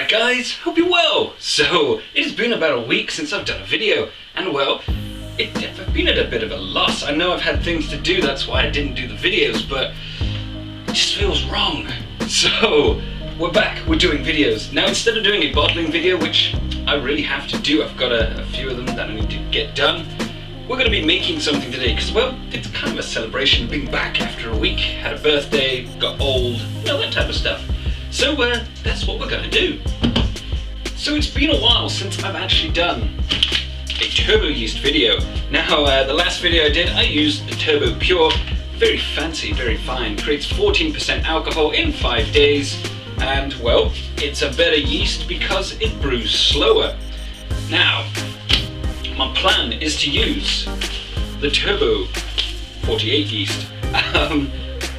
guys, hope you're well. So, it has been about a week since I've done a video, and well, I've been at a bit of a loss. I know I've had things to do, that's why I didn't do the videos, but it just feels wrong. So, we're back, we're doing videos. Now, instead of doing a bottling video, which I really have to do, I've got a few of them that I need to get done, we're going to be making something today, because, well, it's kind of a celebration of being back after a week. Had a birthday, got old, that type of stuff. So, that's what we're going to do. So it's been a while since I've actually done a turbo yeast video. Now, the last video I did, I used the Turbo Pure. Very fancy, very fine. Creates 14% alcohol in 5 days. And, well, it's a better yeast because it brews slower. Now, my plan is to use the Turbo 48 yeast.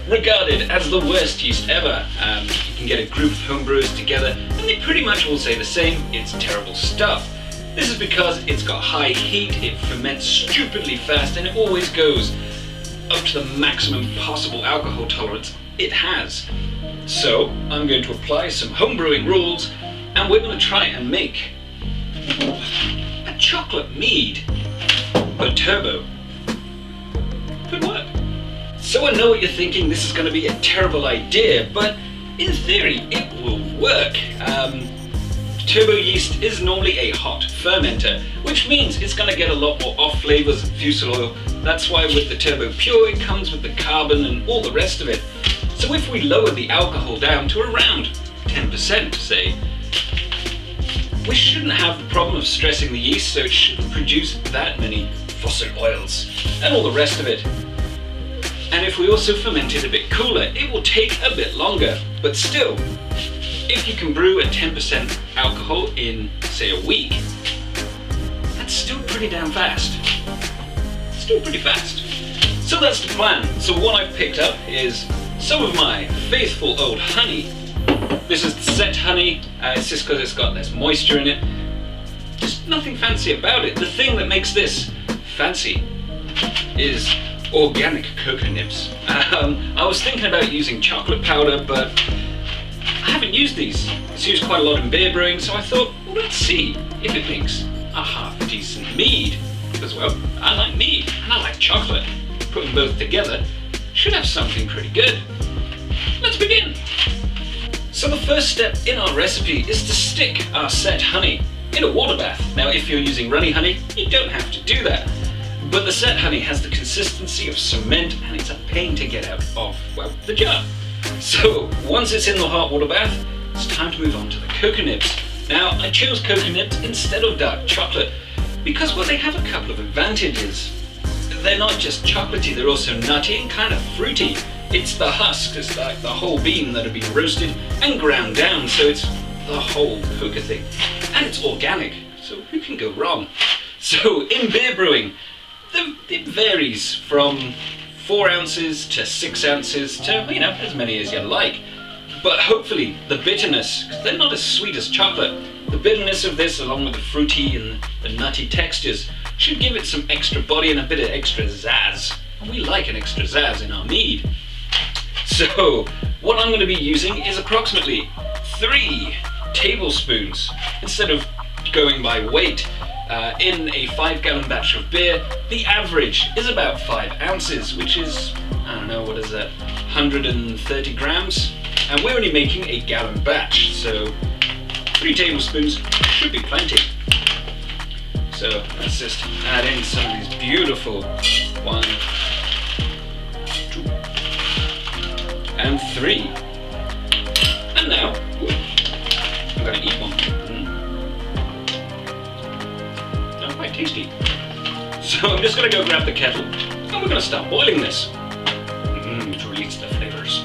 Regarded as the worst yeast ever. You can get a group of homebrewers together and they pretty much all say the same: it's terrible stuff. This is because it's got high heat, it ferments stupidly fast, and it always goes up to the maximum possible alcohol tolerance it has. So I'm going to apply some homebrewing rules and we're going to try and make a chocolate mead, but turbo. Could work. So I know what you're thinking, this is going to be a terrible idea, but in theory it will work. Turbo yeast is normally a hot fermenter, which means it's going to get a lot more off flavors and fusel oil. That's why with the Turbo Pure it comes with the carbon and all the rest of it. So if we lower the alcohol down to around 10%, say, we shouldn't have the problem of stressing the yeast, so it shouldn't produce that many fossil oils and all the rest of it. And if we also ferment it a bit cooler, it will take a bit longer. But still, if you can brew at 10% alcohol in, say, a week, that's still pretty damn fast. Still pretty fast. So that's the plan. So what I've picked up is some of my faithful old honey. This is the set honey. It's just because it's got less moisture in it. Just nothing fancy about it. The thing that makes this fancy is organic cocoa nibs. I was thinking about using chocolate powder, but I haven't used these. It's used quite a lot in beer brewing, so I thought, well, let's see if it makes a half decent mead. Because, well, I like mead and I like chocolate. Put them both together should have something pretty good. Let's begin. So the first step in our recipe is to stick our set honey in a water bath. Now, if you're using runny honey, you don't have to do that. But the set honey has the consistency of cement and it's a pain to get out of, well, the jar. So once it's in the hot water bath, it's time to move on to the cocoa nibs. Now, I chose cocoa nibs instead of dark chocolate because, well, they have a couple of advantages. They're not just chocolatey, they're also nutty and kind of fruity. It's the husk, it's like the whole bean that have been roasted and ground down, so it's the whole cocoa thing. And it's organic, so who can go wrong? So in beer brewing, it varies from 4 ounces to 6 ounces to, as many as you like. But hopefully the bitterness, because they're not as sweet as chocolate, the bitterness of this along with the fruity and the nutty textures should give it some extra body and a bit of extra zazz. And we like an extra zazz in our mead. So what I'm going to be using is approximately 3 tablespoons instead of going by weight. In a 5-gallon batch of beer, the average is about 5 ounces, which is, I don't know, what is that, 130 grams? And we're only making a gallon batch, so 3 tablespoons should be plenty. So let's just add in some of these beautiful 1, 2, and 3. And now, I'm going to eat one. Quite tasty. So I'm just going to go grab the kettle and we're going to start boiling this to release the flavors.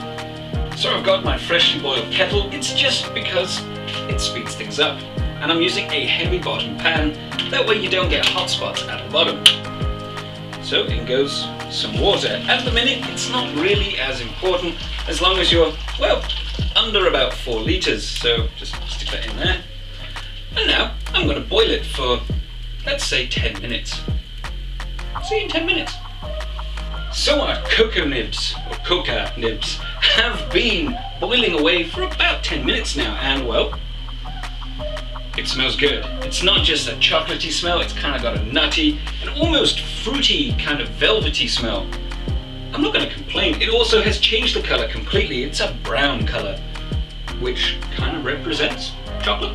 So I've got my freshly boiled kettle. It's just because it speeds things up, and I'm using a heavy bottom pan, that way you don't get hot spots at the bottom. So in goes some water. At the minute it's not really as important as long as you're, well, under about 4 litres, so just stick that in there. And now I'm going to boil it for, let's say, 10 minutes. See you in 10 minutes. So our cocoa nibs, or coca nibs, have been boiling away for about 10 minutes now, and well, It smells good. It's not just a chocolatey smell, it's kind of got a nutty and almost fruity kind of velvety smell. I'm not going to complain. It also has changed the color completely. It's a brown color, which kind of represents chocolate.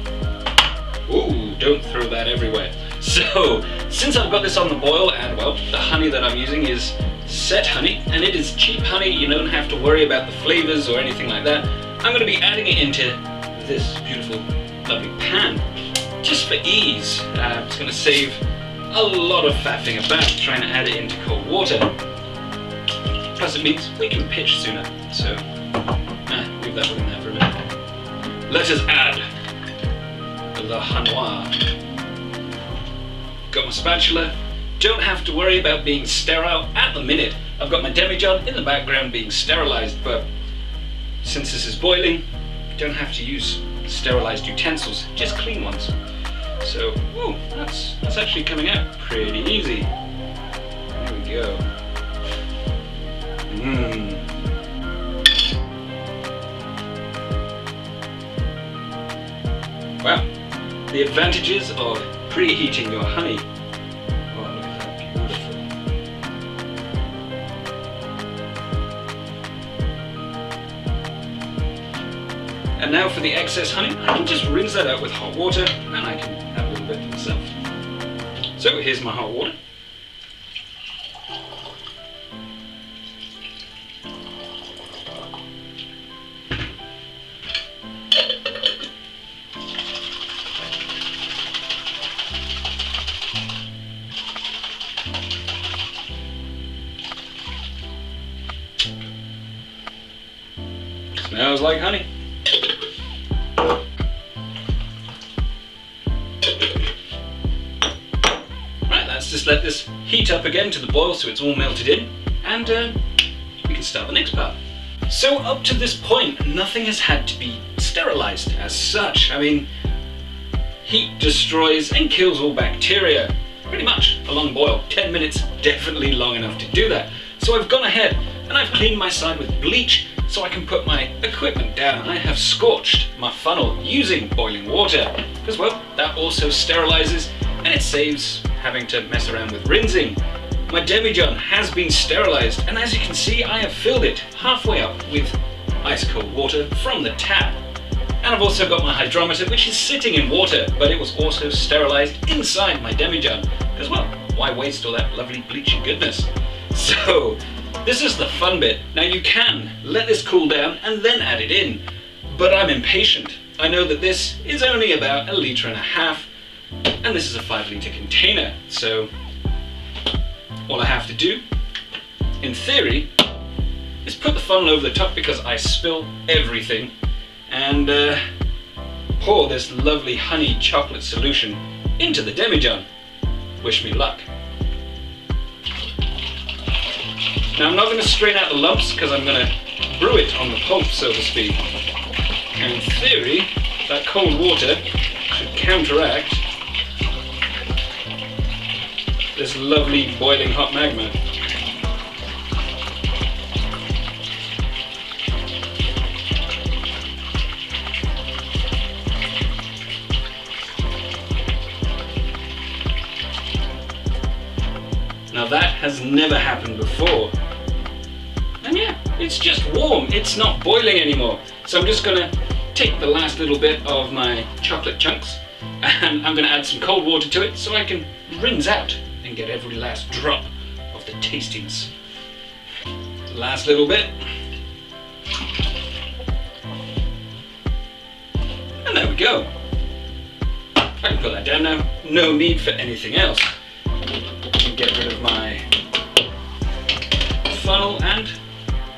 Ooh, don't throw that everywhere. So, since I've got this on the boil, and well, the honey that I'm using is set honey, and it is cheap honey, you don't have to worry about the flavors or anything like that, I'm going to be adding it into this beautiful, lovely pan, just for ease. It's going to save a lot of faffing about trying to add it into cold water. Plus it means we can pitch sooner, so leave that in there for a minute. Let us add the honnoir. Got my spatula. Don't have to worry about being sterile at the minute. I've got my demijohn in the background being sterilized, but since this is boiling, don't have to use sterilized utensils, just clean ones. So, ooh, that's actually coming out pretty easy. There we go. Wow, the advantages of preheating your honey. Oh, look at that, beautiful. And now for the excess honey, I can just rinse that out with hot water and I can have a little bit for myself. So here's my hot water. Smells like honey. Right, let's just let this heat up again to the boil so it's all melted in, and we can start the next part. So up to this point, nothing has had to be sterilized as such. I mean, heat destroys and kills all bacteria. Pretty much a long boil. 10 minutes, definitely long enough to do that. So I've gone ahead and I've cleaned my side with bleach so I can put my equipment down. I have scorched my funnel using boiling water because, well, that also sterilizes and it saves having to mess around with rinsing. My demijohn has been sterilized, and as you can see, I have filled it halfway up with ice cold water from the tap. And I've also got my hydrometer, which is sitting in water, but it was also sterilized inside my demijohn because, well, why waste all that lovely bleachy goodness? So this is the fun bit. Now you can let this cool down and then add it in, but I'm impatient. I know that this is only about 1.5 liters, and this is a 5-liter container, so all I have to do, in theory, is put the funnel over the top because I spill everything, and pour this lovely honey chocolate solution into the demijohn. Wish me luck. Now I'm not going to strain out the lumps because I'm going to brew it on the pulp, so to speak. And in theory, that cold water should counteract this lovely boiling hot magma. Now that has never happened before. And yeah, it's just warm, it's not boiling anymore. So I'm just gonna take the last little bit of my chocolate chunks and I'm gonna add some cold water to it so I can rinse out and get every last drop of the tastiness. Last little bit. And there we go. I can put that down now. No need for anything else. And get rid of my funnel, and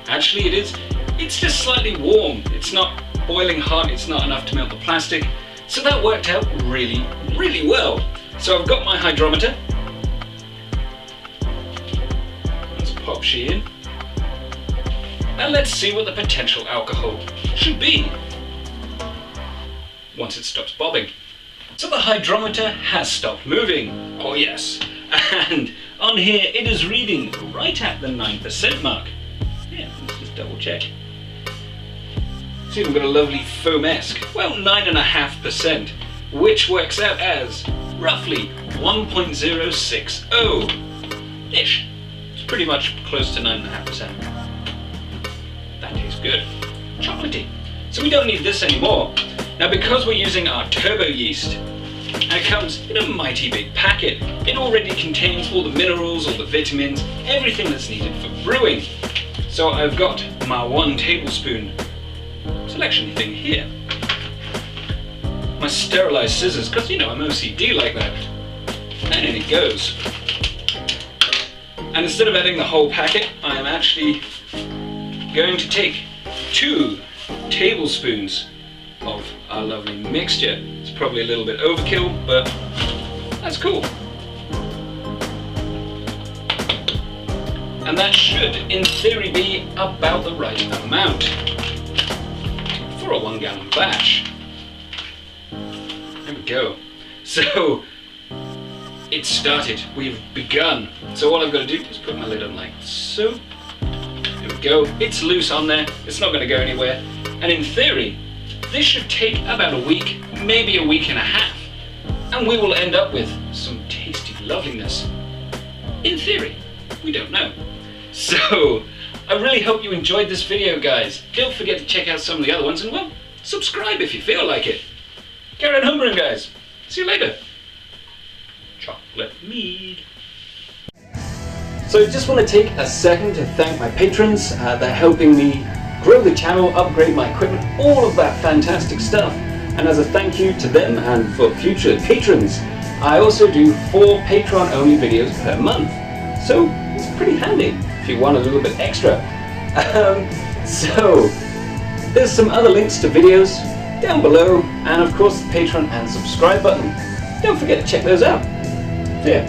actually it's just slightly warm. It's not boiling hot, it's not enough to melt the plastic. So that worked out really, really well. So I've got my hydrometer. Let's pop she in. And let's see what the potential alcohol should be once it stops bobbing. So the hydrometer has stopped moving. Oh yes. And on here it is reading right at the 9% mark. Yeah, let's just double check. It's even got a lovely foam-esque, well, 9.5%. which works out as roughly 1.060-ish. It's pretty much close to 9.5%. That tastes good. Chocolatey. So we don't need this anymore. Now because we're using our turbo yeast, and it comes in a mighty big packet, it already contains all the minerals, all the vitamins, everything that's needed for brewing. So I've got my 1 tablespoon selection thing here. My sterilized scissors, because you know I'm OCD like that. And in it goes. And instead of adding the whole packet, I am actually going to take 2 tablespoons of our lovely mixture. It's probably a little bit overkill, but that's cool. And that should, in theory, be about the right amount for a 1 gallon batch. There we go. So, it's started. We've begun. So all I've got to do is put my lid on like so. There we go. It's loose on there. It's not going to go anywhere. And in theory, this should take about a week, maybe a week and a half. And we will end up with some tasty loveliness. In theory, we don't know. So, I really hope you enjoyed this video, guys. Don't forget to check out some of the other ones and, well, subscribe if you feel like it. Carry on homebrewing, guys. See you later. Chocolate mead. So I just want to take a second to thank my patrons. They're helping me grow the channel, upgrade my equipment, all of that fantastic stuff. And as a thank you to them and for future patrons, I also do 4 Patreon-only videos per month. So it's pretty handy if you want a little bit extra. So there's some other links to videos down below, and of course the Patreon and subscribe button. Don't forget to check those out. Yeah.